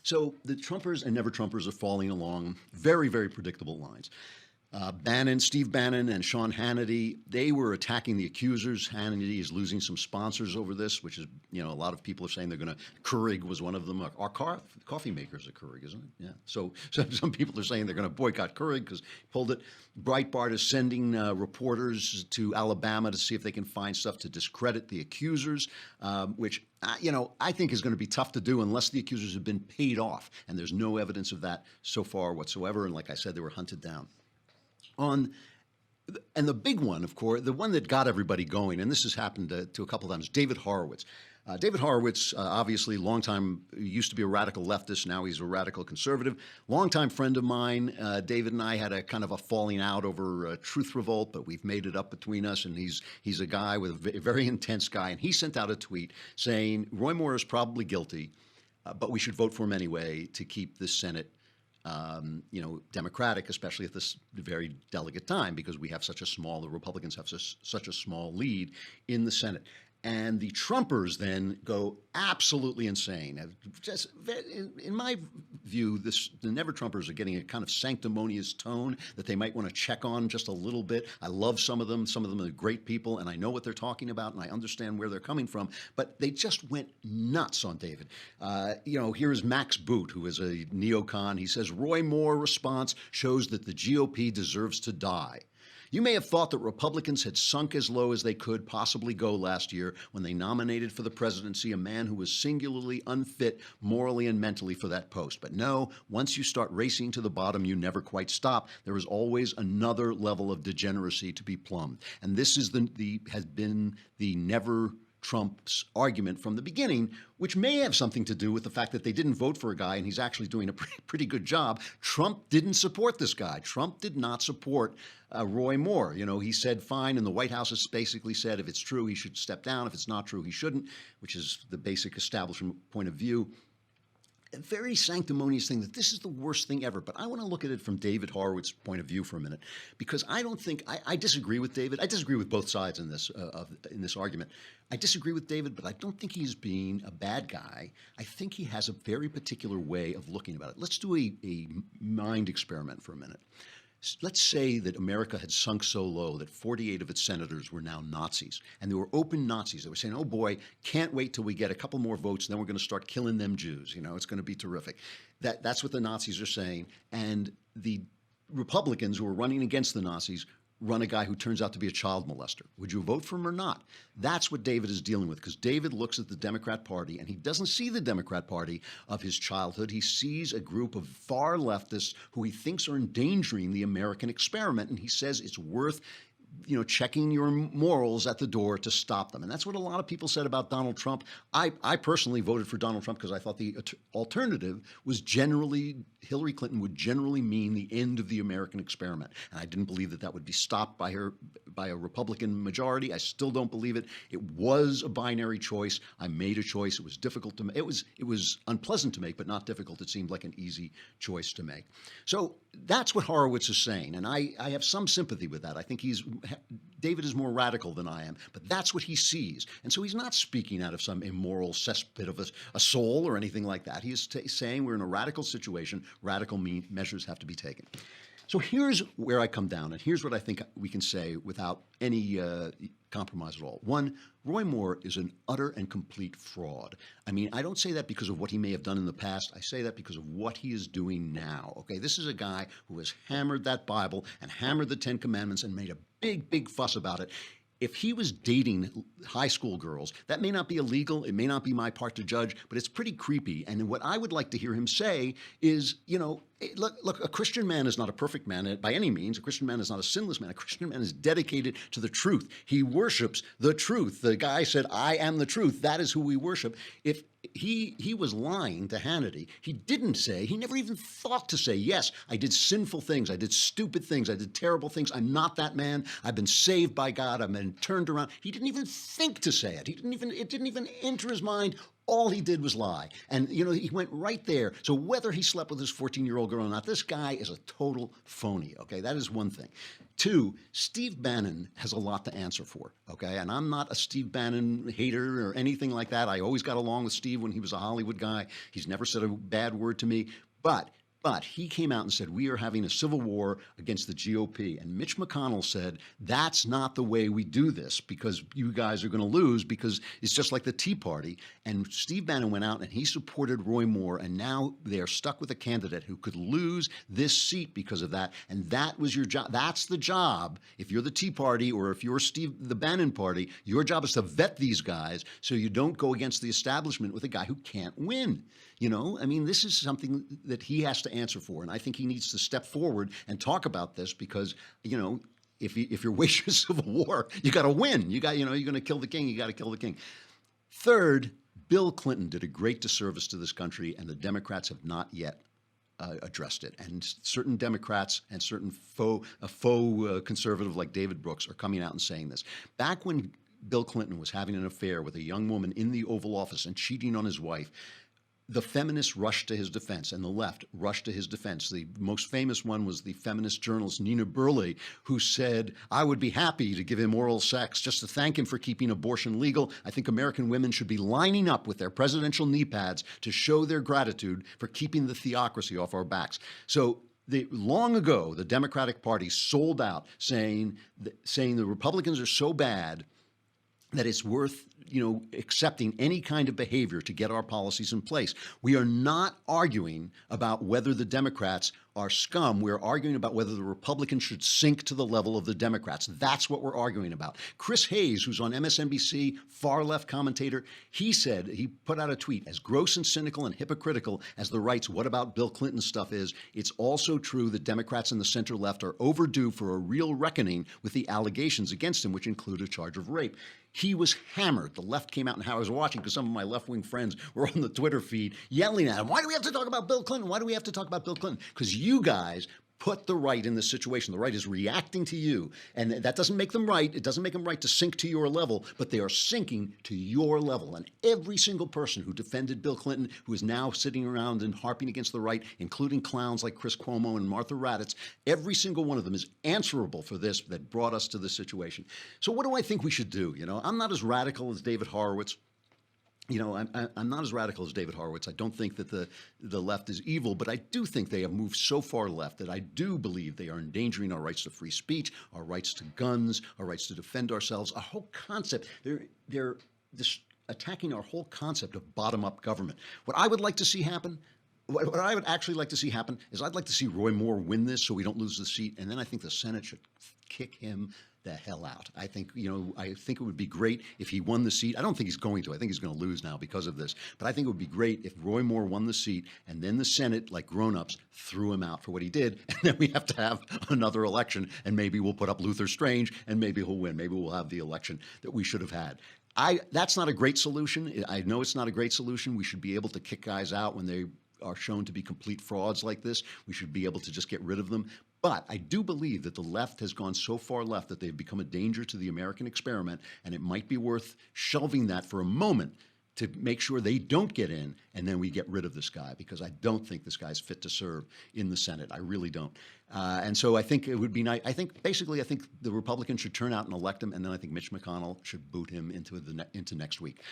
So the Trumpers and Never-Trumpers are falling along very, very predictable lines. Steve Bannon and Sean Hannity, they were attacking the accusers. Hannity is losing some sponsors over this, which is, a lot of people are saying they're going to, Keurig was one of them. Our coffee maker's a Keurig, isn't it? Yeah. So some people are saying they're going to boycott Keurig because he pulled it. Breitbart is sending reporters to Alabama to see if they can find stuff to discredit the accusers, which, I think is going to be tough to do unless the accusers have been paid off. And there's no evidence of that so far whatsoever. And like I said, they were hunted down. And the big one, of course, the one that got everybody going, and this has happened to a couple of times, David Horowitz. David Horowitz, obviously, used to be a radical leftist. Now he's a radical conservative. Longtime friend of mine. David and I had a kind of a falling out over Truth Revolt, but we've made it up between us. And he's a guy with a very intense guy. And he sent out a tweet saying, Roy Moore is probably guilty, but we should vote for him anyway to keep the Senate Democratic, especially at this very delicate time, because we have the Republicans have such a small lead in the Senate. And the Trumpers then go absolutely insane. Just in my view, the Never-Trumpers are getting a kind of sanctimonious tone that they might want to check on just a little bit. I love some of them. Some of them are great people, and I know what they're talking about, and I understand where they're coming from. But they just went nuts on David. Here is Max Boot, who is a neocon. He says, Roy Moore response shows that the GOP deserves to die. You may have thought that Republicans had sunk as low as they could possibly go last year when they nominated for the presidency a man who was singularly unfit morally and mentally for that post. But no, once you start racing to the bottom, you never quite stop. There is always another level of degeneracy to be plumbed. And this is has been the Trump's argument from the beginning, which may have something to do with the fact that they didn't vote for a guy and he's actually doing a pretty good job. Trump didn't support this guy. Trump did not support Roy Moore. He said fine, and the White House has basically said if it's true, he should step down. If it's not true, he shouldn't, which is the basic establishment point of view. A very sanctimonious thing that this is the worst thing ever. But I want to look at it from David Horowitz's point of view for a minute, because I don't think I disagree with David. I disagree with both sides in this argument. I disagree with David, but I don't think he's being a bad guy. I think he has a very particular way of looking about it. Let's do a mind experiment for a minute. Let's say that America had sunk so low that 48 of its senators were now Nazis, and they were open Nazis. They were saying, oh boy, can't wait till we get a couple more votes, and then we're going to start killing them Jews. It's going to be terrific. That's what the Nazis are saying. And the Republicans who are running against the Nazis run a guy who turns out to be a child molester. Would you vote for him or not? That's what David is dealing with, because David looks at the Democrat Party and he doesn't see the Democrat Party of his childhood. He sees a group of far leftists who he thinks are endangering the American experiment, and he says it's worth checking your morals at the door to stop them. And that's what a lot of people said about Donald Trump. I personally voted for Donald Trump because I thought the alternative was Hillary Clinton would generally mean the end of the American experiment. And I didn't believe that would be stopped by a Republican majority. I still don't believe it. It was a binary choice. I made a choice. It was difficult to make. It was unpleasant to make, but not difficult. It seemed like an easy choice to make. So that's what Horowitz is saying. And I have some sympathy with that. I think David is more radical than I am, but that's what he sees. And so he's not speaking out of some immoral cesspit of a soul or anything like that. He is saying we're in a radical situation. Radical measures have to be taken. So here's where I come down, and here's what I think we can say without any compromise at all. One, Roy Moore is an utter and complete fraud. I mean, I don't say that because of what he may have done in the past. I say that because of what he is doing now. Okay, this is a guy who has hammered that Bible and hammered the Ten Commandments and made a big, big fuss about it. If he was dating high school girls, that may not be illegal. It may not be my part to judge, but it's pretty creepy. And what I would like to hear him say is, look, a Christian man is not a perfect man by any means. A Christian man is not a sinless man. A Christian man is dedicated to the truth. He worships the truth. The guy said, I am the truth. That is who we worship. If he was lying to Hannity, he never even thought to say, yes, I did sinful things. I did stupid things. I did terrible things. I'm not that man. I've been saved by God. I've been turned around. He didn't even think to say it. It didn't even enter his mind. All he did was lie. And, he went right there. So whether he slept with his 14-year-old girl or not, this guy is a total phony, okay? That is one thing. Two, Steve Bannon has a lot to answer for, okay? And I'm not a Steve Bannon hater or anything like that. I always got along with Steve when he was a Hollywood guy. He's never said a bad word to me. But he came out and said, we are having a civil war against the GOP. And Mitch McConnell said, that's not the way we do this, because you guys are going to lose, because it's just like the Tea Party. And Steve Bannon went out and he supported Roy Moore. And now they're stuck with a candidate who could lose this seat because of that. And that was your job. That's the job. If you're the Tea Party, or if you're the Bannon Party, your job is to vet these guys so you don't go against the establishment with a guy who can't win. This is something that he has to answer for. And I think he needs to step forward and talk about this, because, if you're waging a civil war, you got to win. You're going to kill the king. You got to kill the king. Third, Bill Clinton did a great disservice to this country, and the Democrats have not yet addressed it. And certain Democrats and certain faux conservative like David Brooks are coming out and saying this. Back when Bill Clinton was having an affair with a young woman in the Oval Office and cheating on his wife, the feminists rushed to his defense, and the left rushed to his defense. The most famous one was the feminist journalist Nina Burley, who said, I would be happy to give him oral sex just to thank him for keeping abortion legal. I think American women should be lining up with their presidential knee pads to show their gratitude for keeping the theocracy off our backs. So long ago, the Democratic Party sold out, saying the Republicans are so bad that it's worth accepting any kind of behavior to get our policies in place. We are not arguing about whether the Democrats are scum. We're arguing about whether the Republicans should sink to the level of the Democrats. That's what we're arguing about. Chris Hayes, who's on MSNBC, far left commentator, he put out a tweet, as gross and cynical and hypocritical as the right's "what about Bill Clinton" stuff is, it's also true that Democrats and the center left are overdue for a real reckoning with the allegations against him, which include a charge of rape. He was hammered. The left came out, and I was watching because some of my left-wing friends were on the Twitter feed yelling at him, why do we have to talk about Bill Clinton? Why do we have to talk about Bill Clinton? Because you guys put the right in this situation. The right is reacting to you, and that doesn't make them right. It doesn't make them right to sink to your level, but they are sinking to your level. And every single person who defended Bill Clinton, who is now sitting around and harping against the right, including clowns like Chris Cuomo and Martha Raddatz, every single one of them is answerable for this, that brought us to this situation. So what do I think we should do? I'm not as radical as David Horowitz. I'm not as radical as David Horowitz. I don't think that the left is evil, but I do think they have moved so far left that I do believe they are endangering our rights to free speech, our rights to guns, our rights to defend ourselves, our whole concept. They're attacking our whole concept of bottom-up government. What I would like to see happen, what I would actually like to see happen, is I'd like to see Roy Moore win this so we don't lose the seat, and then I think the Senate should kick him the hell out. I think it would be great if he won the seat. I don't think he's going to. I think he's going to lose now because of this. But I think it would be great if Roy Moore won the seat, and then the Senate, like grown-ups, threw him out for what he did. And then we have to have another election, and maybe we'll put up Luther Strange, and maybe he'll win. Maybe we'll have the election that we should have had. That's not a great solution. I know it's not a great solution. We should be able to kick guys out when they are shown to be complete frauds like this. We should be able to just get rid of them. But I do believe that the left has gone so far left that they've become a danger to the American experiment, and it might be worth shelving that for a moment to make sure they don't get in, and then we get rid of this guy, because I don't think this guy's fit to serve in the Senate. I really don't. And so I think it would be nice. I think the Republicans should turn out and elect him, and then I think Mitch McConnell should boot him into next week.